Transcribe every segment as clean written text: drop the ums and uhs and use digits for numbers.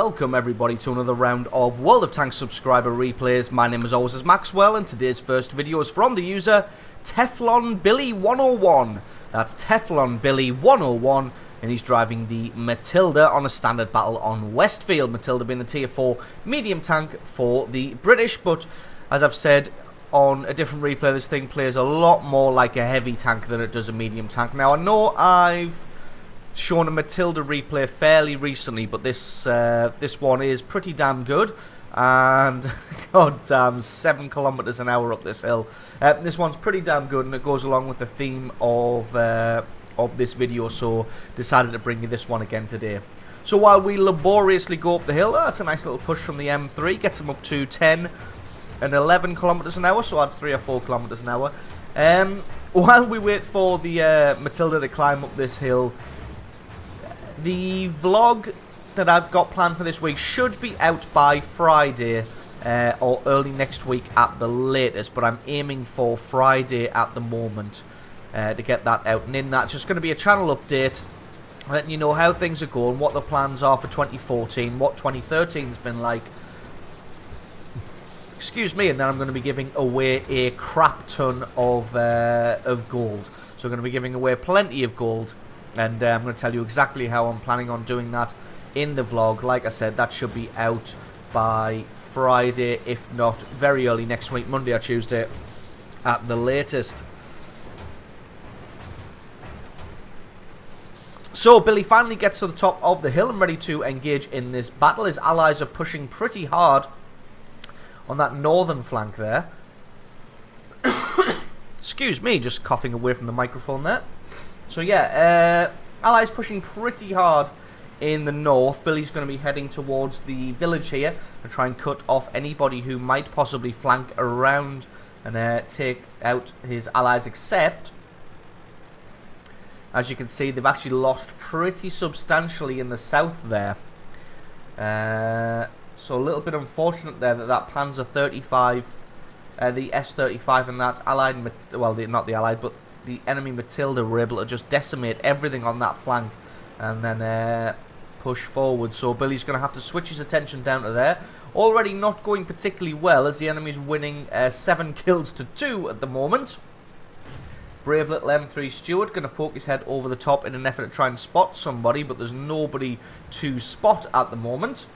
welcome everybody to another round of World of Tanks subscriber replays. My name as always is Maxwell, and today's first video is from the user Teflon Billy 101. That's Teflon Billy 101, and he's driving the Matilda on a standard battle on Westfield. Matilda being the tier 4 medium tank for the British, but as I've said on a different replay, this thing plays a lot more like a heavy tank than it does a medium tank. Now, I know I've shown a Matilda replay fairly recently, but this one is pretty damn good, and god damn, 7 kilometers an hour up this hill. This one's pretty damn good, and it goes along with the theme of this video, so decided to bring you this one again today. So while we laboriously go up the hill, that's a nice little push from the M3, gets them up to 10 and 11 kilometers an hour, so adds 3 or 4 kilometers an hour. While we wait for the Matilda to climb up this hill, the vlog that I've got planned for this week should be out by Friday or early next week at the latest, but I'm aiming for Friday at the moment to get that out. And in that, it's just going to be a channel update, letting you know how things are going, what the plans are for 2014, what 2013's been like. Excuse me, and then I'm going to be giving away a crap ton of gold. So I'm going to be giving away plenty of gold. And I'm going to tell you exactly how I'm planning on doing that in the vlog. Like I said, that should be out by Friday, if not very early next week, Monday or Tuesday at the latest. So Billy finally gets to the top of the hill and ready to engage in this battle. His allies are pushing pretty hard on that northern flank there. Excuse me, just coughing away from the microphone there. So yeah, Allies pushing pretty hard in the north. Billy's going to be heading towards the village here to try and cut off anybody who might possibly flank around and take out his allies, except, as you can see, they've actually lost pretty substantially in the south there. So a little bit unfortunate there that Panzer 35, the S-35 and that allied, well, not the allied, but the enemy Matilda were able to just decimate everything on that flank and then push forward. So Billy's going to have to switch his attention down to there. Already not going particularly well, as the enemy's winning 7 kills to 2 at the moment. Brave little M3 Stewart going to poke his head over the top in an effort to try and spot somebody, but there's nobody to spot at the moment.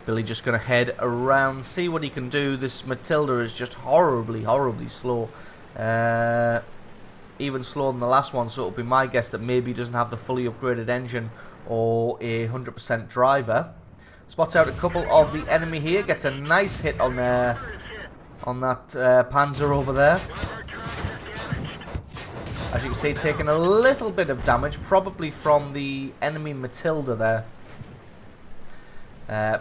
Billy just going to head around, see what he can do. This Matilda is just horribly, horribly slow. Even slower than the last one, so it'll be my guess that maybe he doesn't have the fully upgraded engine or a 100% driver. Spots out a couple of the enemy here, gets a nice hit on that Panzer over there. As you can see, taking a little bit of damage, probably from the enemy Matilda there.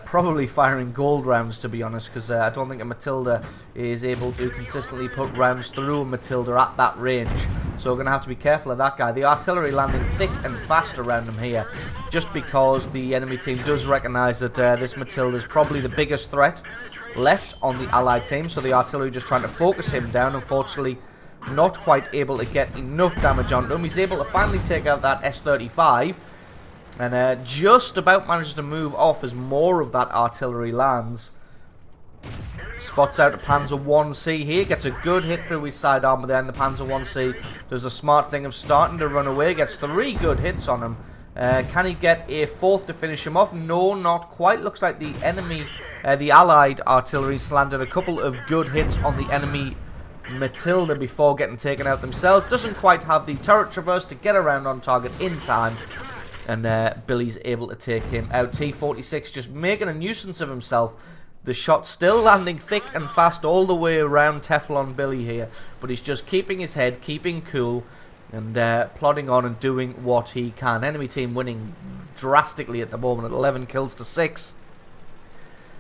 Probably firing gold rounds, to be honest, because I don't think a Matilda is able to consistently put rounds through a Matilda at that range. So we're going to have to be careful of that guy. The artillery landing thick and fast around him here, just because the enemy team does recognise that this Matilda is probably the biggest threat left on the allied team. So the artillery just trying to focus him down. Unfortunately, not quite able to get enough damage onto him. He's able to finally take out that S-35. And just about manages to move off as more of that artillery lands. Spots out a Panzer 1C here. Gets a good hit through his side armor there. And the Panzer 1C does a smart thing of starting to run away. Gets 3 good hits on him. Can he get a 4th to finish him off? No, not quite. Looks like the enemy, the allied artillery landed a couple of good hits on the enemy Matilda before getting taken out themselves. Doesn't quite have the turret traverse to get around on target in time. And Billy's able to take him out. T-46 just making a nuisance of himself. The shot still landing thick and fast all the way around Teflon Billy here. But he's just keeping his head, keeping cool, and plodding on and doing what he can. Enemy team winning drastically at the moment at 11 kills to 6.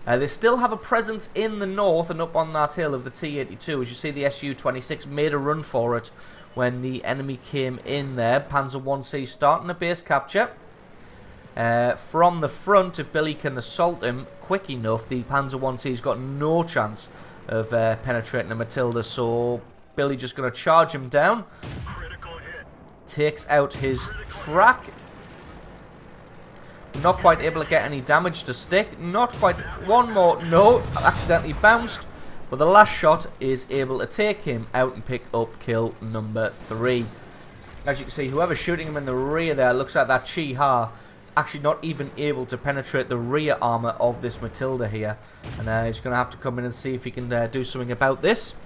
They still have a presence in the north and up on that hill of the T-82. As you see, the Su-26 made a run for it when the enemy came in there. Panzer 1C starting a base capture. From the front, if Billy can assault him quick enough, the Panzer 1C's got no chance of penetrating a Matilda, so Billy just going to charge him down. Takes out his track. Not quite able to get any damage to stick. Not quite. One more. No, accidentally bounced. But the last shot is able to take him out and pick up kill number 3. As you can see, whoever's shooting him in the rear there, looks like that Chi-Ha. It's actually not even able to penetrate the rear armor of this Matilda here. And he's going to have to come in and see if he can do something about this.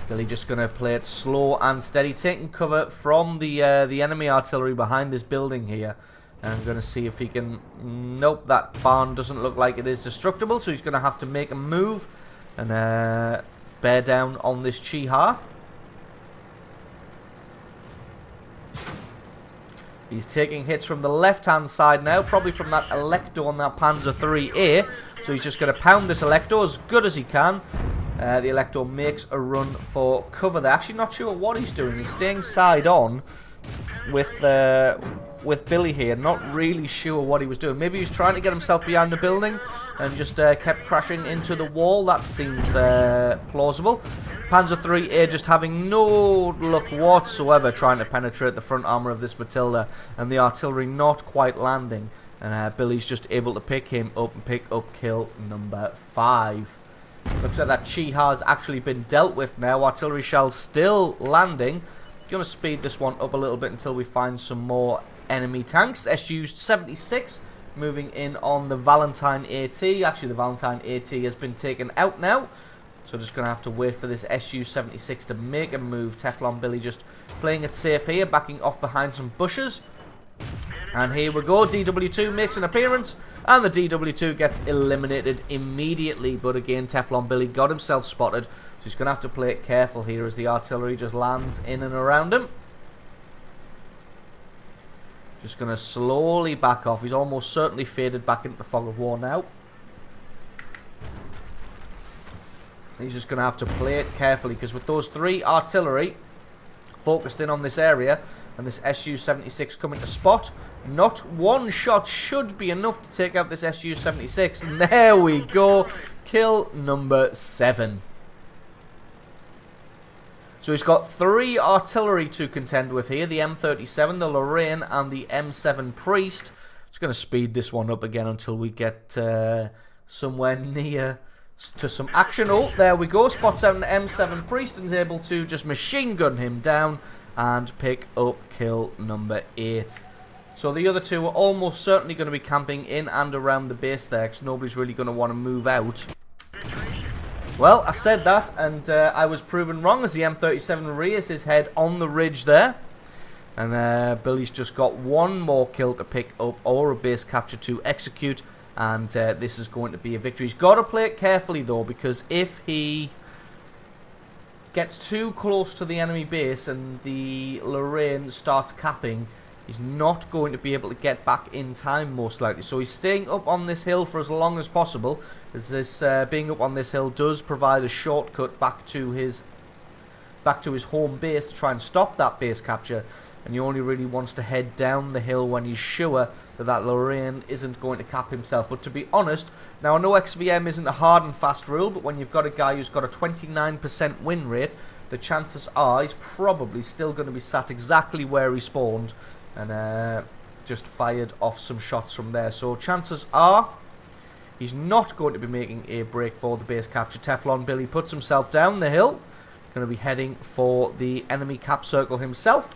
Billy just going to play it slow and steady, taking cover from the enemy artillery behind this building here. And I'm going to see if he can... Nope, that barn doesn't look like it is destructible, so he's going to have to make a move and bear down on this Chi-Ha. He's taking hits from the left-hand side now, probably from that Elector on that Panzer 3A. So he's just going to pound this Elector as good as he can. The Elector makes a run for cover there. Actually not sure what he's doing. He's staying side on with Billy here. Not really sure what he was doing. Maybe he was trying to get himself behind the building and just kept crashing into the wall. That seems plausible. Panzer 3A just having no luck whatsoever trying to penetrate the front armor of this Matilda, and the artillery not quite landing. And Billy's just able to pick him up and pick up kill number 5. Looks like that Chi-Ha has actually been dealt with now. Artillery shells still landing. Going to speed this one up a little bit until we find some more enemy tanks. Su-76 moving in on the Valentine AT. Actually, the Valentine AT has been taken out now. So just going to have to wait for this Su-76 to make a move. Teflon Billy just playing it safe here, backing off behind some bushes. And here we go. DW2 makes an appearance, and the DW2 gets eliminated immediately. But again, Teflon Billy got himself spotted, so he's going to have to play it careful here as the artillery just lands in and around him. Just going to slowly back off. He's almost certainly faded back into the fog of war now. He's just going to have to play it carefully, because with those 3 artillery focused in on this area, and this Su-76 coming to spot, not one shot should be enough to take out this Su-76. And there we go. Kill number 7. So he's got 3 artillery to contend with here. The M37, the Lorraine, and the M7 Priest. Just going to speed this one up again until we get somewhere near to some action. Oh, there we go. Spots out an M7 Priest and is able to just machine gun him down and pick up kill number 8. So the other 2 are almost certainly going to be camping in and around the base there, because nobody's really going to want to move out. Well, I said that, and I was proven wrong, as the M37 rears his head on the ridge there. And Billy's just got one more kill to pick up, or a base capture to execute, and this is going to be a victory. He's got to play it carefully though, because if he gets too close to the enemy base and the Lorraine starts capping, he's not going to be able to get back in time, most likely. So he's staying up on this hill for as long as possible, as this being up on this hill does provide a shortcut back to his home base to try and stop that base capture. And he only really wants to head down the hill when he's sure that Lorraine isn't going to cap himself. But to be honest, now I know XVM isn't a hard and fast rule, but when you've got a guy who's got a 29% win rate, the chances are he's probably still going to be sat exactly where he spawned and just fired off some shots from there. So chances are he's not going to be making a break for the base capture. Teflon Billy puts himself down the hill, going to be heading for the enemy cap circle himself.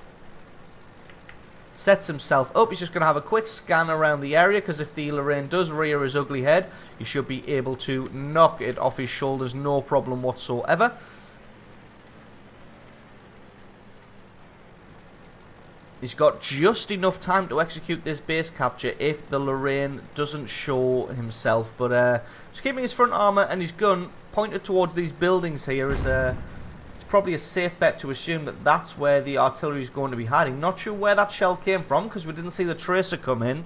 Sets himself up. He's just going to have a quick scan around the area, because if the Lorraine does rear his ugly head, he should be able to knock it off his shoulders, no problem whatsoever. He's got just enough time to execute this base capture if the Lorraine doesn't show himself. But just keeping his front armor and his gun pointed towards these buildings here is it's probably a safe bet to assume that that's where the artillery is going to be hiding. Not sure where that shell came from, because we didn't see the tracer come in.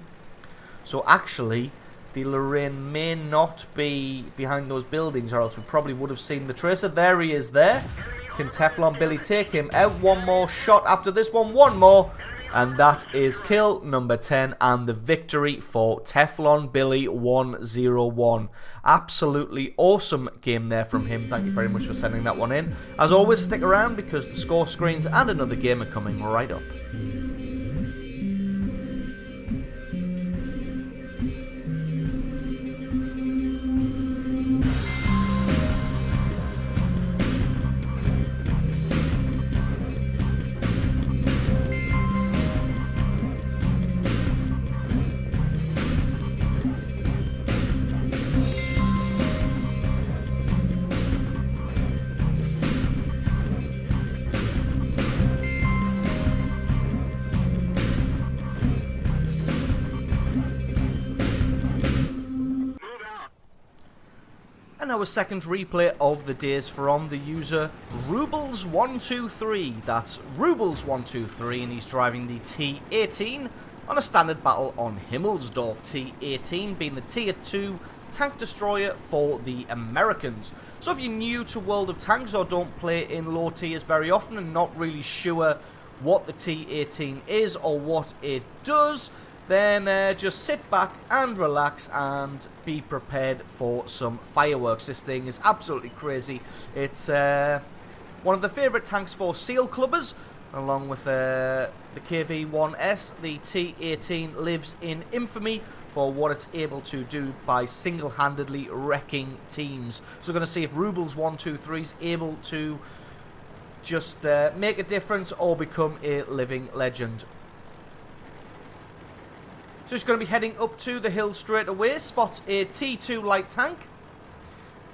So actually, the Lorraine may not be behind those buildings, or else we probably would have seen the tracer. There he is there. Can Teflon Billy take him out? One more shot after this one. One more. And that is kill number 10 and the victory for Teflon Billy 101. Absolutely awesome game there from him. Thank you very much for sending that one in. As always, stick around, because the score screens and another game are coming right up. And our second replay of the day is from the user Rubles123. That's Rubles123, and he's driving the T18 on a standard battle on Himmelsdorf. T18 being the Tier 2 tank destroyer for the Americans. So if you're new to World of Tanks or don't play in low tiers very often and not really sure what the T18 is or what it does, then just sit back and relax and be prepared for some fireworks. This thing is absolutely crazy. It's one of the favourite tanks for seal clubbers, along with the KV-1S. The T18 lives in infamy for what it's able to do by single-handedly wrecking teams. So we're going to see if Rubles123 is able to just make a difference or become a living legend. So he's going to be heading up to the hill straight away. Spots a T2 light tank.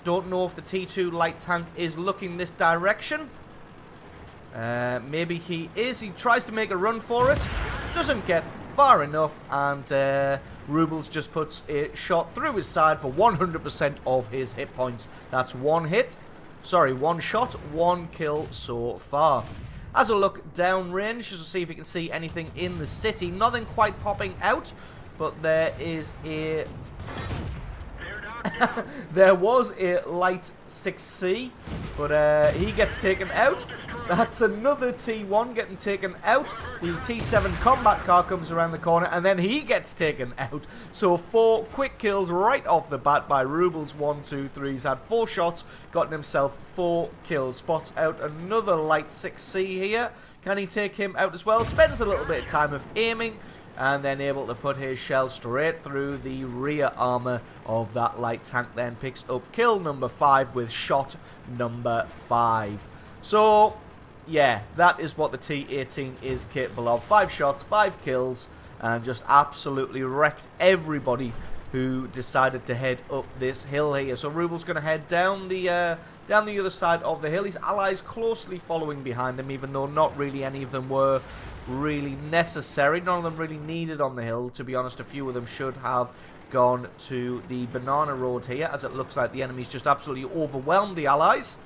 Don't know if the T2 light tank is looking this direction. Maybe he is. He tries to make a run for it. Doesn't get far enough, and Rubles just puts a shot through his side for 100% of his hit points. That's one shot, one kill so far. As a look downrange, just to see if you can see anything in the city. Nothing quite popping out, but there is a... there was a light 6C, but he gets taken out. That's another T1 getting taken out. The T7 combat car comes around the corner, and then he gets taken out. So 4 quick kills right off the bat by Rubles123. He's had 4 shots, gotten himself 4 kills. Spots out another light 6C here. Can he take him out as well? Spends a little bit of time of aiming, and then able to put his shell straight through the rear armor of that light tank. Then picks up kill number 5 with shot number 5. So yeah, that is what the T18 is capable of. 5 shots, 5 kills, and just absolutely wrecked everybody who decided to head up this hill here. So Rubles going to head down the other side of the hill. His allies closely following behind him, even though not really any of them were really necessary. None of them really needed on the hill. To be honest, a few of them should have gone to the banana road here, as it looks like the enemy's just absolutely overwhelmed the allies.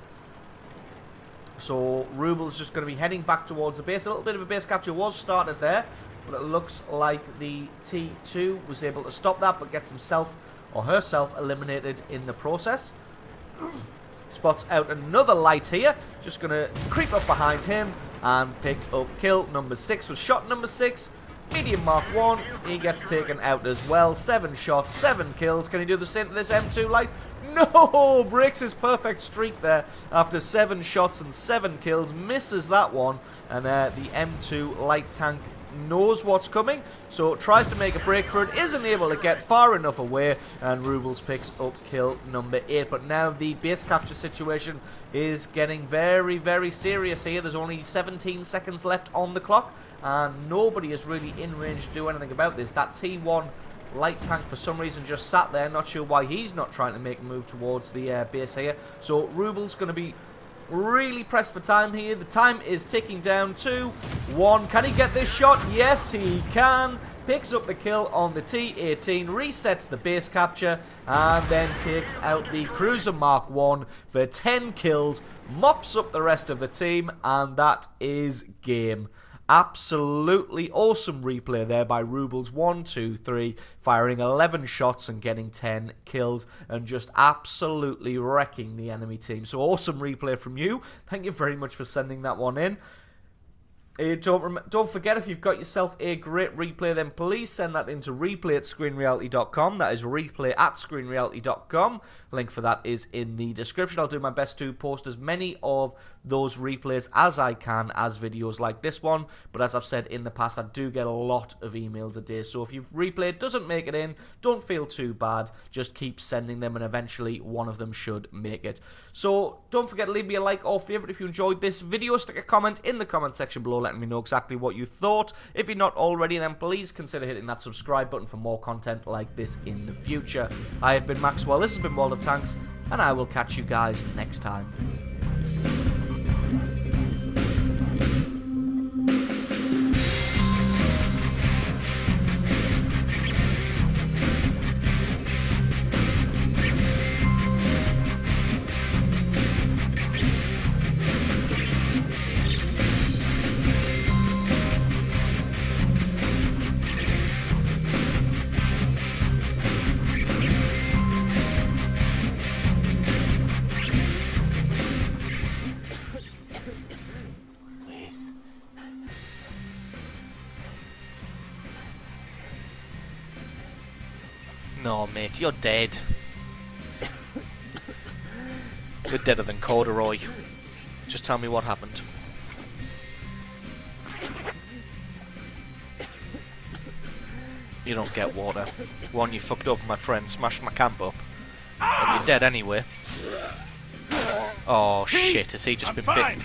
So Rubles just going to be heading back towards the base. A little bit of a base capture was started there, but it looks like the T2 was able to stop that, but gets himself or herself eliminated in the process. Spots out another light here. Just going to creep up behind him and pick up kill number 6 with shot number 6. Medium mark 1. He gets taken out as well. 7 shots, 7 kills. Can he do the same to this M2 light? No! Breaks his perfect streak there after 7 shots and 7 kills. Misses that one. And the M2 light tank knows what's coming, so tries to make a break for it, isn't able to get far enough away, and Rubles picks up kill number 8. But now the base capture situation is getting very, very serious here. There's only 17 seconds left on the clock, and nobody is really in range to do anything about this. That T1 light tank for some reason just sat there, not sure why he's not trying to make a move towards the base here. So Rubles going to be really pressed for time here. The time is ticking down. 2, 1. Can he get this shot? Yes, he can. Picks up the kill on the T18, resets the base capture, and then takes out the Cruiser Mark 1 for 10 kills, mops up the rest of the team, and that is game. Absolutely awesome replay there by Rubles123, firing 11 shots and getting 10 kills, and just absolutely wrecking the enemy team. So awesome replay from you. Thank you very much for sending that one in. Don't forget, if you've got yourself a great replay, then please send that into replay@screenreality.com. That is replay@screenreality.com. Link for that is in the description. I'll do my best to post as many of those replays as I can as videos like this one, but as I've said in the past, I do get a lot of emails a day, so if you've replayed, doesn't make it in, don't feel too bad. Just keep sending them, and eventually one of them should make it. So don't forget to leave me a like or favorite if you enjoyed this video. Stick a comment in the comment section below letting me know exactly what you thought. If you're not already, then please consider hitting that subscribe button for more content like this in the future. I have been Maxwell, this has been World of Tanks, and I will catch you guys next time. No, mate, you're dead. You're deader than corduroy. Just tell me what happened. You don't get water. One, you fucked over my friend, smashed my camp up. And you're dead anyway. Oh shit, has he just been bitten?